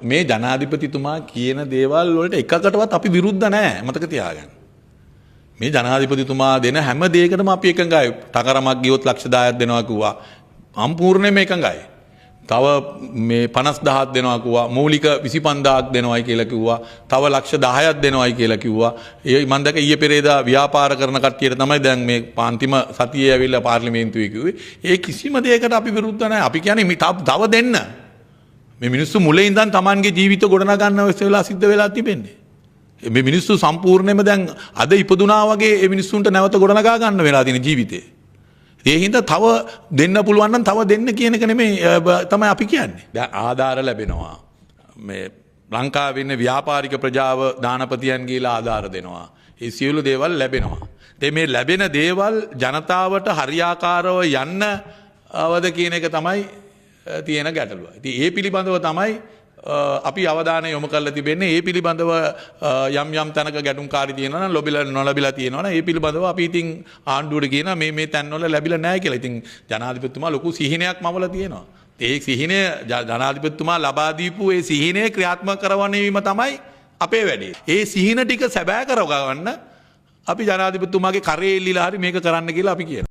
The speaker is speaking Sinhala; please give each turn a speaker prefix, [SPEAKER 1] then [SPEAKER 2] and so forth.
[SPEAKER 1] මේ ජනාධිපතිතුමා කියන දේවල් වලට එකකටවත් අපි විරුද්ධ නැහැ මතක තියාගන්න. මේ ජනාධිපතිතුමා දෙන හැම දෙයකටම අපි එකඟයි. ටකරමක් ගියොත් ලක්ෂ 10ක් දෙනවා කිව්වා. සම්පූර්ණයෙන්ම එකඟයි. තව මේ 50000ක් දෙනවා කිව්වා. මූලික 25000ක් දෙනවයි කියලා කිව්වා. තව ලක්ෂ 10ක් දෙනවයි කියලා කිව්වා. ඒ මම දැක ඊයේ පෙරේදා ව්‍යාපාර කරන කට්ටියට තමයි දැන් මේ අන්තිම සතියේ ඇවිල්ලා පාර්ලිමේන්තුවේ කිව්වේ. ඒ කිසිම දෙයකට අපි විරුද්ධ නැහැ. අපි කියන්නේ තව දෙන්න. මේ මිනිස්සු මුලින් ඉඳන් Tamanගේ ජීවිත ගොඩනගා ගන්න වෙලා සිද්ධ වෙලා තිබෙන්නේ. මේ මිනිස්සු සම්පූර්ණයෙන්ම දැන් අද ඉපදුනා වගේ මේ මිනිස්සුන්ට නැවත ගොඩනගා ගන්න වෙලා තියෙන ජීවිතේ. ඒ හින්දා තව දෙන්න පුළුවන් නම් තව දෙන්න කියන එක නෙමෙයි තමයි අපි කියන්නේ. දැන් ආධාර ලැබෙනවා. මේ ලංකාවේ ඉන්න ව්‍යාපාරික ප්‍රජාව දානපතියන් ගිහලා ආධාර දෙනවා. ඒ සියලු දේවල් ලැබෙනවා. මේ ලැබෙන දේවල් ජනතාවට හරියාකාරව යන්න අවද කියන එක තමයි තියෙන ගැටලුව. ඉතින් ඒ පිළිබඳව තමයි අපි අවධානය යොමු කරලා තිබෙන්නේ. ඒ පිළිබඳව යම් තැනක ගැටුම්කාරී තියෙනවා නම් නොලැබිලා තියෙනවා නම් ඒ පිළිබඳව අපි ඉතින් ආණ්ඩුවට කියනවා මේ තැන්වල ලැබිලා නැහැ කියලා. ඉතින් ජනාධිපතිතුමා ලොකු සිහිනයක් මවලා තියෙනවා. ඒ සිහිනය ජනාධිපතිතුමා ලබා දීපු ඒ සිහිනය ක්‍රියාත්මක කරවන්නේම තමයි අපේ වැඩේ. ඒ සිහින ටික සැබෑ කරගන්න අපි ජනාධිපතිතුමාගේ කරේ එල්ලීලා හරි මේක කරන්න කියලා අපි කියනවා.